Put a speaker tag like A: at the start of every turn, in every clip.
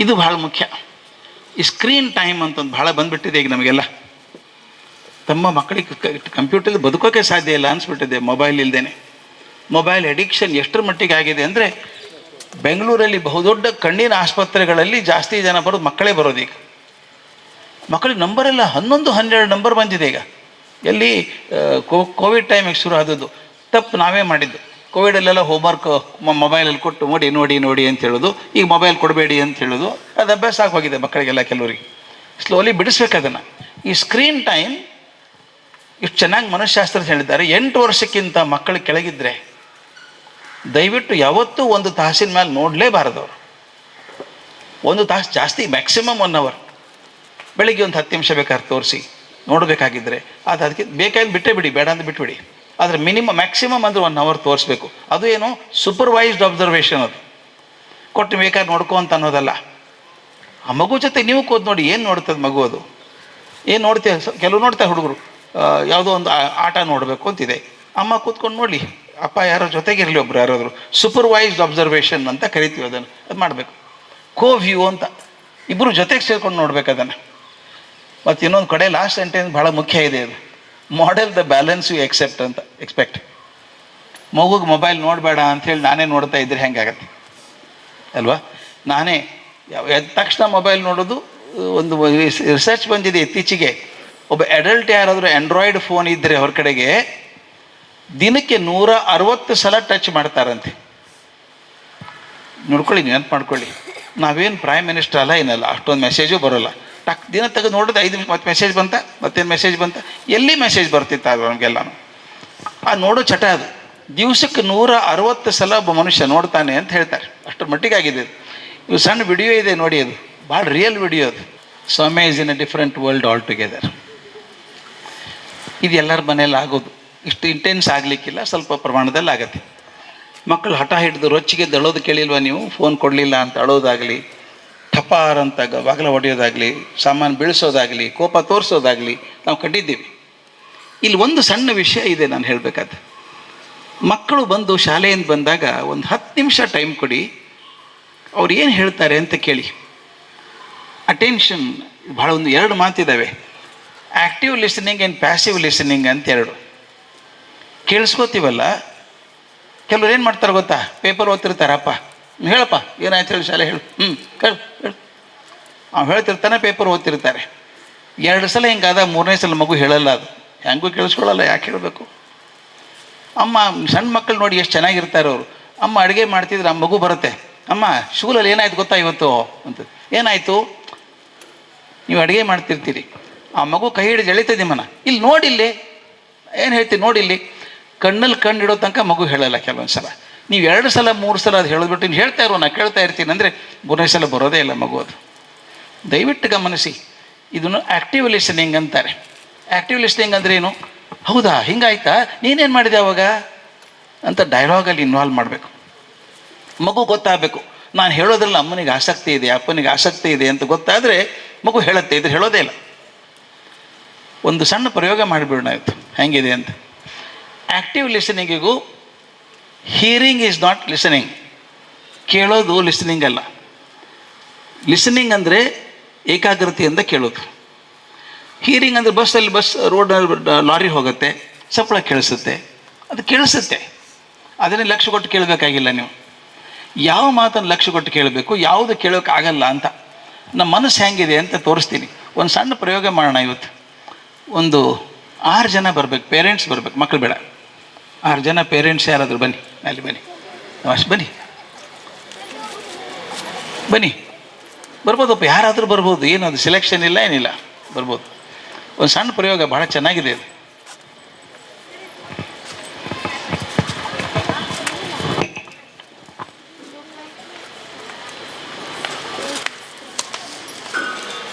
A: ಇದು ಭಾಳ ಮುಖ್ಯ. ಈ ಸ್ಕ್ರೀನ್ ಟೈಮ್ ಅಂತಂದು ಭಾಳ ಬಂದುಬಿಟ್ಟಿದೆ ಈಗ ನಮಗೆಲ್ಲ. ತಮ್ಮ ಮಕ್ಕಳಿಗೆ ಕಂಪ್ಯೂಟರ್ ಬದುಕೋಕ್ಕೆ ಸಾಧ್ಯ ಇಲ್ಲ ಅನಿಸ್ಬಿಟ್ಟಿದೆ ಮೊಬೈಲ್ ಇಲ್ಲದೇ. ಮೊಬೈಲ್ ಅಡಿಕ್ಷನ್ ಎಷ್ಟರ ಮಟ್ಟಿಗೆ ಆಗಿದೆ ಅಂದರೆ, ಬೆಂಗಳೂರಲ್ಲಿ ಬಹುದೊಡ್ಡ ಕಣ್ಣಿನ ಆಸ್ಪತ್ರೆಗಳಲ್ಲಿ ಜಾಸ್ತಿ ಜನ ಬರೋದು ಮಕ್ಕಳೇ ಬರೋದು. ಈಗ ಮಕ್ಕಳಿಗೆ ನಂಬರೆಲ್ಲ 11-12 ನಂಬರ್ ಬಂದಿದೆ ಈಗ. ಎಲ್ಲಿ ಕೋವಿಡ್ ಟೈಮಿಗೆ ಶುರು ಆದದ್ದು. ತಪ್ಪು ನಾವೇ ಮಾಡಿದ್ದು. ಕೋವಿಡಲ್ಲೆಲ್ಲ ಹೋಮ್ವರ್ಕ್ ಮೊಬೈಲಲ್ಲಿ ಕೊಟ್ಟು ನೋಡಿ ನೋಡಿ ನೋಡಿ ಅಂತ ಹೇಳೋದು. ಈಗ ಮೊಬೈಲ್ ಕೊಡಬೇಡಿ ಅಂತ ಹೇಳೋದು. ಅದು ಅಭ್ಯಾಸ ಆಗೋಗಿದೆ ಮಕ್ಕಳಿಗೆಲ್ಲ, ಕೆಲವರಿಗೆ. ಸ್ಲೋಲಿ ಬಿಡಿಸ್ಬೇಕು ಅದನ್ನು. ಈ ಸ್ಕ್ರೀನ್ ಟೈಮ್ ಇಷ್ಟು ಚೆನ್ನಾಗಿ ಮನಃಶಾಸ್ತ್ರ ಹೇಳಿದ್ದಾರೆ. 8 ವರ್ಷಕ್ಕಿಂತ ಮಕ್ಕಳು ಕೆಳಗಿದ್ರೆ ದಯವಿಟ್ಟು ಯಾವತ್ತೂ 1 ತಾಸಿನ ಮೇಲೆ ನೋಡಲೇಬಾರದು ಅವರು. 1 ತಾಸು ಜಾಸ್ತಿ, ಮ್ಯಾಕ್ಸಿಮಮ್ 1 ಅವರ್. ಬೆಳಿಗ್ಗೆ ಒಂದು 10 ನಿಮಿಷ ಬೇಕಾದ್ರೆ ತೋರಿಸಿ ನೋಡಬೇಕಾಗಿದ್ದರೆ ಅದಕ್ಕೆ ಬೇಕಾಗಿ ಬಿಟ್ಟೇ ಬಿಡಿ, ಬೇಡ ಅಂತ ಬಿಟ್ಬಿಡಿ. ಆದರೆ ಮ್ಯಾಕ್ಸಿಮಮ್ ಅಂದರೆ 1 ಅವರ್ ತೋರಿಸ್ಬೇಕು. ಅದು ಏನು ಸೂಪರ್ವೈಸ್ಡ್ ಅಬ್ಸರ್ವೇಷನ್. ಅದು ಕೊಟ್ಟು ಬೇಕಾದ್ರೆ ನೋಡ್ಕೊ ಅಂತ ಅನ್ನೋದಲ್ಲ. ಆ ಮಗು ಜೊತೆ ನೀವು ಕೂತ್ ನೋಡಿ, ಏನು ನೋಡ್ತದೆ ಮಗು, ಅದು ಏನು ನೋಡ್ತೇವೆ. ಕೆಲವು ನೋಡ್ತಾರೆ ಹುಡುಗರು, ಯಾವುದೋ ಒಂದು ಆಟ ನೋಡಬೇಕು ಅಂತಿದೆ, ಅಮ್ಮ ಕೂತ್ಕೊಂಡು ನೋಡಲಿ, ಅಪ್ಪ ಯಾರೋ ಜೊತೆಗಿರಲಿ, ಒಬ್ರು ಯಾರಾದರೂ. ಸೂಪರ್ವೈಸ್ಡ್ ಅಬ್ಸರ್ವೇಷನ್ ಅಂತ ಕರಿತೀವಿ ಅದನ್ನು. ಅದು ಮಾಡಬೇಕು. ವ್ಯೂ ಅಂತ ಇಬ್ಬರು ಜೊತೆಗೆ ಸೇರ್ಕೊಂಡು ನೋಡ್ಬೇಕು ಅದನ್ನು. ಮತ್ತು ಇನ್ನೊಂದು ಕಡೆ ಲಾಸ್ಟ್ ಸೆಂಟೆನ್ಸ್ ಭಾಳ ಮುಖ್ಯ ಇದೆ. ಅದು model the balance you expect. ಮಗುಗೆ ಮೊಬೈಲ್ ನೋಡಬೇಡ ಅಂಥೇಳಿ ನಾನೇ ನೋಡ್ತಾ ಇದ್ದರೆ ಹೆಂಗಾಗತ್ತೆ ಅಲ್ವಾ? ನಾನೇ ಎದ್ದ ತಕ್ಷಣ ಮೊಬೈಲ್ ನೋಡೋದು. ಒಂದು ರಿಸರ್ಚ್ ಬಂದಿದೆ ಇತ್ತೀಚೆಗೆ, ಒಬ್ಬ ಅಡಲ್ಟ್ ಯಾರಾದರೂ ಆ್ಯಂಡ್ರಾಯ್ಡ್ ಫೋನ್ ಇದ್ದರೆ ಅವ್ರ ಕಡೆಗೆ ದಿನಕ್ಕೆ 160 ಸಲ ಟಚ್ ಮಾಡ್ತಾರಂತೆ. ನೋಡ್ಕೊಳ್ಳಿ, ನೆನಪು ಮಾಡ್ಕೊಳ್ಳಿ. ನಾವೇನು ಪ್ರೈಮ್ ಮಿನಿಸ್ಟರ್ ಅಲ್ಲ, ಏನಲ್ಲ, ಅಷ್ಟೊಂದು ಮೆಸೇಜು ಬರೋಲ್ಲ. ದಿನ ತೆಗೆದು ನೋಡಿದ್ರೆ 5 ನಿಮಿಷ ಮತ್ತೆ ಮೆಸೇಜ್ ಬಂತ, ಮತ್ತೇನು ಮೆಸೇಜ್ ಬಂತ, ಎಲ್ಲಿ ಮೆಸೇಜ್ ಬರ್ತಿತ್ತು ಅದು ನಮಗೆಲ್ಲನೂ. ಆ ನೋಡೋ ಚಟ ಅದು. ದಿವಸಕ್ಕೆ 160 ಸಲ ಒಬ್ಬ ಮನುಷ್ಯ ನೋಡ್ತಾನೆ ಅಂತ ಹೇಳ್ತಾರೆ. ಅಷ್ಟರ ಮಟ್ಟಿಗಾಗಿದೆ ಅದು. ಇವು ಸಣ್ಣ ವಿಡಿಯೋ ಇದೆ ನೋಡಿ, ಅದು ಭಾಳ ರಿಯಲ್ ವಿಡಿಯೋ ಅದು. Soumya is in a different world altogether. ಇದು ಎಲ್ಲರ ಮನೇಲಿ ಆಗೋದು. ಇಷ್ಟು ಇಂಟೆನ್ಸ್ ಆಗಲಿಕ್ಕಿಲ್ಲ, ಸ್ವಲ್ಪ ಪ್ರಮಾಣದಲ್ಲಿ ಆಗುತ್ತೆ. ಮಕ್ಕಳು ಹಠ ಹಿಡಿದು ರೊಚ್ಚಿಗೆ ದಳೋದು ಕೇಳಿಲ್ವ ನೀವು? ಫೋನ್ ಕೊಡಲಿಲ್ಲ ಅಂತ ಅಳೋದಾಗಲಿ, ಥಪಾರ್ ಅಂತ ಬಾಗಿಲ ಹೊಡೆಯೋದಾಗಲಿ, ಸಾಮಾನು ಬೀಳಿಸೋದಾಗಲಿ, ಕೋಪ ತೋರಿಸೋದಾಗಲಿ ನಾವು ಕಂಡಿದ್ದೀವಿ. ಇಲ್ಲಿ ಒಂದು ಸಣ್ಣ ವಿಷಯ ಇದೆ ನಾನು ಹೇಳಬೇಕಾದ. ಮಕ್ಕಳು ಬಂದು ಶಾಲೆಯಿಂದ ಬಂದಾಗ ಒಂದು 10 ನಿಮಿಷ ಟೈಮ್ ಕೊಡಿ, ಅವ್ರು ಏನು ಹೇಳ್ತಾರೆ ಅಂತ ಕೇಳಿ. ಅಟೆನ್ಷನ್ ಭಾಳ ಒಂದು 2 ಮಾತಿದ್ದಾವೆ. Active listening and passive listening ಅಂತ 2. ಕೇಳಿಸ್ಕೋತೀವಲ್ಲ, ಕೆಲವ್ರು ಏನು ಮಾಡ್ತಾರೆ ಗೊತ್ತಾ? ಪೇಪರ್ ಓದ್ತಿರ್ತಾರಪ್ಪ, ಹೇಳಪ್ಪ ಏನಾಯ್ತು ಹೇಳಿ, ಶಾಲೆ ಹೇಳು, ಹೇಳು ಹೇಳು. ಅವ್ನು ಹೇಳ್ತಿರ್ತಾನೆ, ಪೇಪರ್ ಓದ್ತಿರ್ತಾರೆ. 2 ಸಲ ಹಿಂಗಾದ, 3ನೇ ಸಲ ಮಗು ಹೇಳಲ್ಲ. ಅದು ಹೆಂಗೂ ಕೇಳಿಸ್ಕೊಳ್ಳಲ್ಲ, ಯಾಕೆ ಹೇಳಬೇಕು? ಅಮ್ಮ ಸಣ್ಣ ಮಕ್ಕಳು ನೋಡಿ ಎಷ್ಟು ಚೆನ್ನಾಗಿರ್ತಾರೆ ಅವರು. ಅಮ್ಮ ಅಡುಗೆ ಮಾಡ್ತಿದ್ರೆ ಆ ಮಗು ಬರುತ್ತೆ, ಅಮ್ಮ ಸ್ಕೂಲಲ್ಲಿ ಏನಾಯ್ತು ಗೊತ್ತಾ ಇವತ್ತು ಅಂತ. ಏನಾಯಿತು? ನೀವು ಅಡುಗೆ ಮಾಡ್ತಿರ್ತೀರಿ, ಆ ಮಗು ಕೈ ಹಿಡಿದು ಎಳಿತದೆ ಮನ, ಇಲ್ಲಿ ನೋಡಿಲ್ಲಿ, ಏನು ಹೇಳ್ತೀವಿ ನೋಡಿಲ್ಲಿ. ಕಣ್ಣಲ್ಲಿ ಕಣ್ಣು ಇಡೋ ತನಕ ಮಗು ಹೇಳಲ್ಲ. ಕೆಲವೊಂದು ಸಲ ನೀವು 2 ಸಲ 3 ಸಲ ಅದು ಹೇಳಿದ್ಬಿಟ್ಟು ನೀವು ಹೇಳ್ತಾ ಇರೋ, ನಾ ಕೇಳ್ತಾ ಇರ್ತೀನಿ ಅಂದರೆ 3ನೇ ಸಲ ಬರೋದೇ ಇಲ್ಲ ಮಗು. ಅದು ದಯವಿಟ್ಟು ಗಮನಿಸಿ. ಇದನ್ನು ಆ್ಯಕ್ಟಿವ್ ಲಿಸನಿಂಗ್ ಅಂತಾರೆ. ಆ್ಯಕ್ಟಿವ್ ಲಿಸನಿಂಗ್ ಅಂದರೆ ಏನು? ಹೌದಾ, ಹಿಂಗಾಯ್ತಾ, ನೀನೇನು ಮಾಡಿದೆ ಅವಾಗ ಅಂತ ಡೈಲಾಗಲ್ಲಿ ಇನ್ವಾಲ್ವ್ ಮಾಡಬೇಕು. ಮಗು ಗೊತ್ತಾಗಬೇಕು, ನಾನು ಹೇಳೋದ್ರಲ್ಲಿ ಅಮ್ಮನಿಗೆ ಆಸಕ್ತಿ ಇದೆ, ಅಪ್ಪನಿಗೆ ಆಸಕ್ತಿ ಇದೆ ಅಂತ ಗೊತ್ತಾದರೆ ಮಗು ಹೇಳುತ್ತೆ, ಇದ್ರೆ ಹೇಳೋದೇ ಇಲ್ಲ. ಒಂದು ಸಣ್ಣ ಪ್ರಯೋಗ ಮಾಡಿಬಿಡೋಣ ಇವತ್ತು, ಹೆಂಗಿದೆ ಅಂತ. ಆ್ಯಕ್ಟಿವ್ ಲಿಸನಿಂಗಿಗೂ ಹಿಯರಿಂಗ್ ಈಸ್ ನಾಟ್ ಲಿಸನಿಂಗ್. ಕೇಳೋದು ಲಿಸನಿಂಗ್ ಅಲ್ಲ. ಲಿಸನಿಂಗ್ ಅಂದರೆ ಏಕಾಗ್ರತೆಯಿಂದ ಕೇಳೋದು. ಹಿಯರಿಂಗ್ ಅಂದರೆ ಬಸ್ ರೋಡ್ನಲ್ಲಿ ಲಾರಿ ಹೋಗುತ್ತೆ, ಸಪ್ಪಳ ಕೇಳಿಸುತ್ತೆ, ಅದು ಕೇಳಿಸುತ್ತೆ. ಅದನ್ನೇ ಲಕ್ಷ್ಯ ಕೊಟ್ಟು ಕೇಳಬೇಕಾಗಿಲ್ಲ. ನೀವು ಯಾವ ಮಾತನ್ನು ಲಕ್ಷ್ಯ ಕೊಟ್ಟು ಕೇಳಬೇಕು, ಯಾವುದು ಕೇಳೋಕೆ ಆಗಲ್ಲ ಅಂತ. ನಮ್ಮ ಮನಸ್ಸು ಹೆಂಗಿದೆ ಅಂತ ತೋರಿಸ್ತೀನಿ. ಒಂದು ಸಣ್ಣ ಪ್ರಯೋಗ ಮಾಡೋಣ ಇವತ್ತು. ಒಂದು 6 ಜನ ಬರಬೇಕು, ಪೇರೆಂಟ್ಸ್ ಬರಬೇಕು, ಮಕ್ಕಳು ಬೇಡ. 6 ಜನ ಪೇರೆಂಟ್ಸ್ ಯಾರಾದರೂ ಬನ್ನಿ, ಅಲ್ಲಿ ಬನ್ನಿ, ಅಷ್ಟು ಬನ್ನಿ ಬನ್ನಿ. ಬರ್ಬೋದಪ್ಪ, ಯಾರಾದರೂ ಬರ್ಬೋದು, ಏನದು ಸೆಲೆಕ್ಷನ್ ಇಲ್ಲ, ಏನಿಲ್ಲ, ಬರ್ಬೋದು. ಒಂದು ಸಣ್ಣ ಪ್ರಯೋಗ ಭಾಳ ಚೆನ್ನಾಗಿದೆ ಅದು.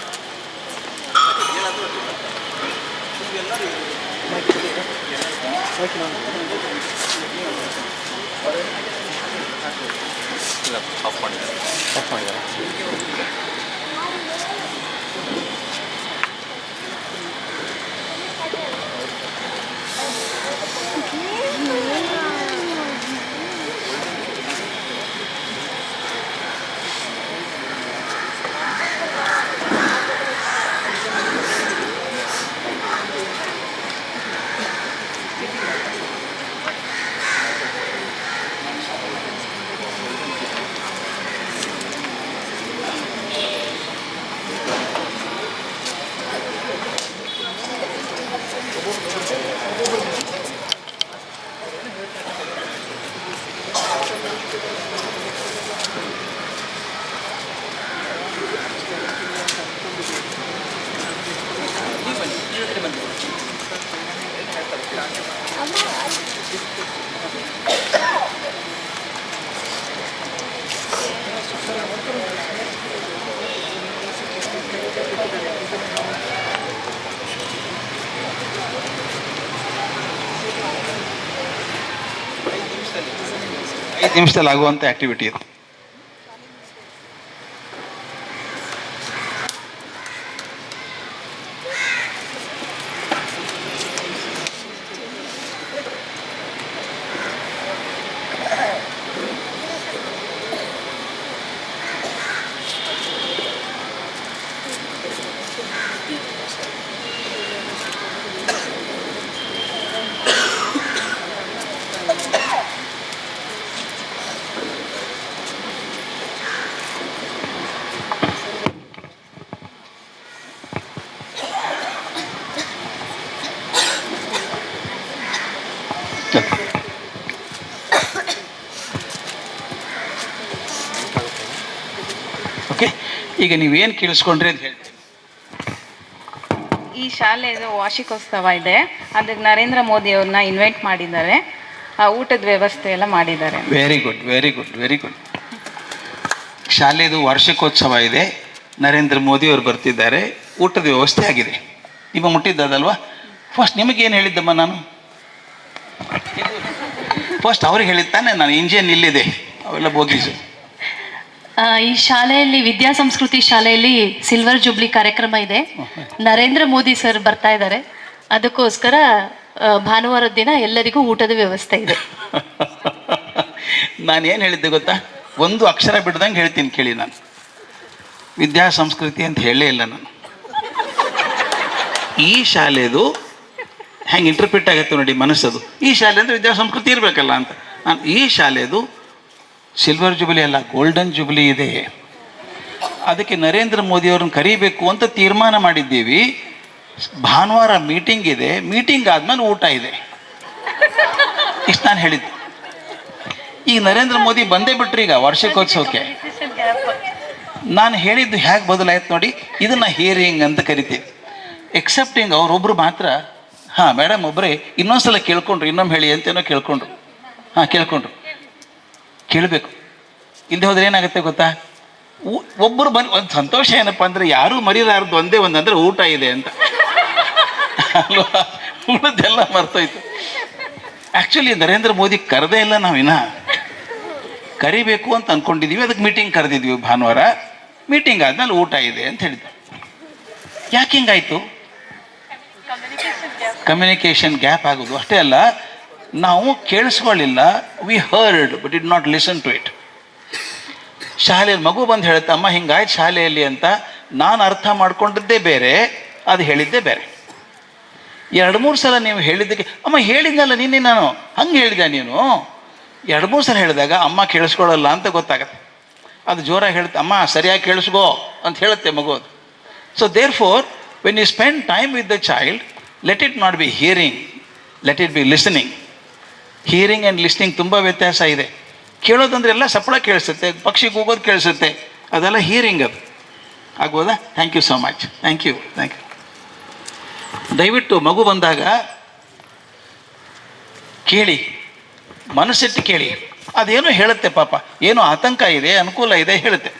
B: ಆಫ್ ಮಾಡಿದ್ದಾರೆ.
A: 10 ನಿಮಿಷದಲ್ಲಿ ಆಗುವಂಥ ಆ್ಯಕ್ಟಿವಿಟಿ ಇದು. ಓಕೆ, ಈಗ ನೀವೇನು ಕೇಳಿಸ್ಕೊಂಡ್ರಿ ಅಂತ ಹೇಳ್ತೀನಿ.
B: ಈ ಶಾಲೆದು ವಾರ್ಷಿಕೋತ್ಸವ ಇದೆ, ಅದಕ್ಕೆ ನರೇಂದ್ರ ಮೋದಿ ಅವ್ರನ್ನ ಇನ್ವೈಟ್ ಮಾಡಿದ್ದಾರೆ, ಊಟದ ವ್ಯವಸ್ಥೆ ಎಲ್ಲ ಮಾಡಿದ್ದಾರೆ.
A: Very good, very good, very good. ಶಾಲೆದು ವಾರ್ಷಿಕೋತ್ಸವ ಇದೆ, ನರೇಂದ್ರ ಮೋದಿ ಅವರು ಬರ್ತಿದ್ದಾರೆ, ಊಟದ ವ್ಯವಸ್ಥೆ ಆಗಿದೆ. ನಿಮ್ಮ ಮುಟ್ಟಿದ್ದದಲ್ವಾ? ಫಸ್ಟ್ ನಿಮಗೇನು ಹೇಳಿದ್ದಮ್ಮ ನಾನು? ಫಸ್ಟ್ ಅವ್ರಿಗೆ ಹೇಳಿದ್ದಾನೆ, ನಾನು ಇಂಜಿನ್ ಇಲ್ಲಿದೆ ಅವೆಲ್ಲ ಬೋಗೀಸು.
C: ಈ ಶಾಲೆಯಲ್ಲಿ ವಿದ್ಯಾಸಂಸ್ಕೃತಿ ಶಾಲೆಯಲ್ಲಿ ಸಿಲ್ವರ್ ಜೂಬ್ಲಿ ಕಾರ್ಯಕ್ರಮ ಇದೆ. ನರೇಂದ್ರ ಮೋದಿ ಸರ್ ಬರ್ತಾ ಇದ್ದಾರೆ, ಅದಕ್ಕೋಸ್ಕರ ಭಾನುವಾರದ ದಿನ ಎಲ್ಲರಿಗೂ ಊಟದ ವ್ಯವಸ್ಥೆ ಇದೆ.
A: ನಾನು ಏನು ಹೇಳಿದ್ದೆ ಗೊತ್ತಾ? ಒಂದು ಅಕ್ಷರ ಬಿಡ್ದಂಗೆ ಹೇಳ್ತೀನಿ ಕೇಳಿ. ನಾನು ವಿದ್ಯಾಸಂಸ್ಕೃತಿ ಅಂತ ಹೇಳೇ ಇಲ್ಲ ನಾನು. ಈ ಶಾಲೆದು ಹೆಂಗೆ ಇಂಟರ್ಪ್ರಿಟ್ ಆಗುತ್ತೆ ನೋಡಿ ಮನಸ್ಸದು. ಈ ಶಾಲೆ ಅಂದರೆ ವಿದ್ಯಾಸಂಸ್ಕೃತಿ ಇರಬೇಕಲ್ಲ ಅಂತ. ನಾನು ಈ ಶಾಲೆದು ಸಿಲ್ವರ್ ಜುಬ್ಲಿ ಅಲ್ಲ, ಗೋಲ್ಡನ್ ಜುಬ್ಲಿ ಇದೆ. ಅದಕ್ಕೆ ನರೇಂದ್ರ ಮೋದಿಯವ್ರನ್ನ ಕರಿಬೇಕು ಅಂತ ತೀರ್ಮಾನ ಮಾಡಿದ್ದೀವಿ. ಭಾನುವಾರ ಮೀಟಿಂಗ್ ಇದೆ, ಮೀಟಿಂಗ್ ಆದ್ಮೇಲೆ ಊಟ ಇದೆ. ಇಷ್ಟು ನಾನು ಹೇಳಿದ್ದು. ಈಗ ನರೇಂದ್ರ ಮೋದಿ ಬಂದೇ ಬಿಟ್ರಿ ಈಗ ವಾರ್ಷಿಕೋತ್ಸವಕ್ಕೆ. ನಾನು ಹೇಳಿದ್ದು ಹೇಗೆ ಬದಲಾಯ್ತು ನೋಡಿ. ಇದನ್ನು ಹಿಯರಿಂಗ್ ಅಂತ ಕರಿತೀವಿ. ಎಕ್ಸೆಪ್ಟಿಂಗ್ ಅವರೊಬ್ಬರು ಮಾತ್ರ, ಹಾಂ ಮೇಡಮ್ ಒಬ್ಬರೇ ಇನ್ನೊಂದ್ಸಲ ಕೇಳ್ಕೊಂಡ್ರು, ಇನ್ನೊಮ್ಮೆ ಹೇಳಿ ಅಂತೇನೋ ಕೇಳ್ಕೊಂಡ್ರು. ಹಾಂ ಕೇಳ್ಕೊಂಡ್ರು, ಕೇಳಬೇಕು. ಇಲ್ಲದೆ ಹೋದ್ರೆ ಏನಾಗುತ್ತೆ ಗೊತ್ತಾ? ಒಬ್ಬರು ಒಂದು ಸಂತೋಷ ಏನಪ್ಪ ಅಂದರೆ ಯಾರೂ ಮರೀಲಾರದು ಒಂದೇ ಒಂದು ಅಂದರೆ ಊಟ ಇದೆ ಅಂತ ಅಲ್ವಾ? ಉಳಿದೆಲ್ಲ ಮರ್ತೋಯ್ತು. ಆ್ಯಕ್ಚುಲಿ ನರೇಂದ್ರ ಮೋದಿ ಕರೆದೇ ಇಲ್ಲ, ನಾವಿನ್ನ ಕರಿಬೇಕು ಅಂತ ಅಂದ್ಕೊಂಡಿದ್ದೀವಿ. ಅದಕ್ಕೆ ಮೀಟಿಂಗ್ ಕರೆದಿದ್ವಿ ಭಾನುವಾರ. ಮೀಟಿಂಗ್ ಆದ್ಮೇಲೆ ಊಟ ಇದೆ ಅಂತ ಹೇಳಿದ್ದು. ಯಾಕೆ ಹಿಂಗಾಯಿತು? ಕಮ್ಯುನಿಕೇಷನ್ ಗ್ಯಾಪ್ ಆಗೋದು. ಅಷ್ಟೇ ಅಲ್ಲ, ನಾವು ಕೇಳಿಸ್ಕೊಳ್ಳಿಲ್ಲ. We heard but did not listen to it. ಶಾಲೆಯಲ್ಲಿ ಮಗು ಬಂದು ಹೇಳುತ್ತೆ, ಅಮ್ಮ ಹಿಂಗಾಯ್ತು ಶಾಲೆಯಲ್ಲಿ ಅಂತ. ನಾನು ಅರ್ಥ ಮಾಡ್ಕೊಂಡಿದ್ದೇ ಬೇರೆ, ಅದು ಹೇಳಿದ್ದೇ ಬೇರೆ. 2-3 ಸಲ ನೀವು ಹೇಳಿದ್ದಕ್ಕೆ, ಅಮ್ಮ ಹೇಳಿದ್ನಲ್ಲ ನಿನ್ನೆ ನಾನು, ಹಂಗೆ ಹೇಳಿದೆ ನೀನು. 2-3 ಸಲ ಹೇಳಿದಾಗ ಅಮ್ಮ ಕೇಳಿಸ್ಕೊಳ್ಳಲ್ಲ ಅಂತ ಗೊತ್ತಾಗತ್ತೆ. ಅದು ಜೋರಾಗಿ ಹೇಳುತ್ತೆ, ಅಮ್ಮ ಸರಿಯಾಗಿ ಕೇಳಿಸ್ಕೋ ಅಂತ ಹೇಳುತ್ತೆ ಮಗು. So therefore when you spend time with the child, let it not be hearing, let it be listening. Hearing and listening ತುಂಬ ವ್ಯತ್ಯಾಸ ಇದೆ. ಕೇಳೋದಂದ್ರೆ ಎಲ್ಲ ಸಪ್ಪಳ ಕೇಳಿಸುತ್ತೆ, ಪಕ್ಷಿ ಕೂಗೋದು ಕೇಳಿಸುತ್ತೆ, ಅದೆಲ್ಲ ಹಿಯರಿಂಗ್. ಅದು ಆಗ್ಬೋದಾ? Thank you so much. Thank you, thank you. ದಯವಿಟ್ಟು ಮಗು ಬಂದಾಗ ಕೇಳಿ, ಮನಸ್ಸಿಟ್ಟು ಕೇಳಿ. ಅದೇನೋ ಹೇಳುತ್ತೆ ಪಾಪ, ಏನೋ ಆತಂಕ ಇದೆ, ಅನುಕೂಲ ಇದೆ ಹೇಳುತ್ತೆ.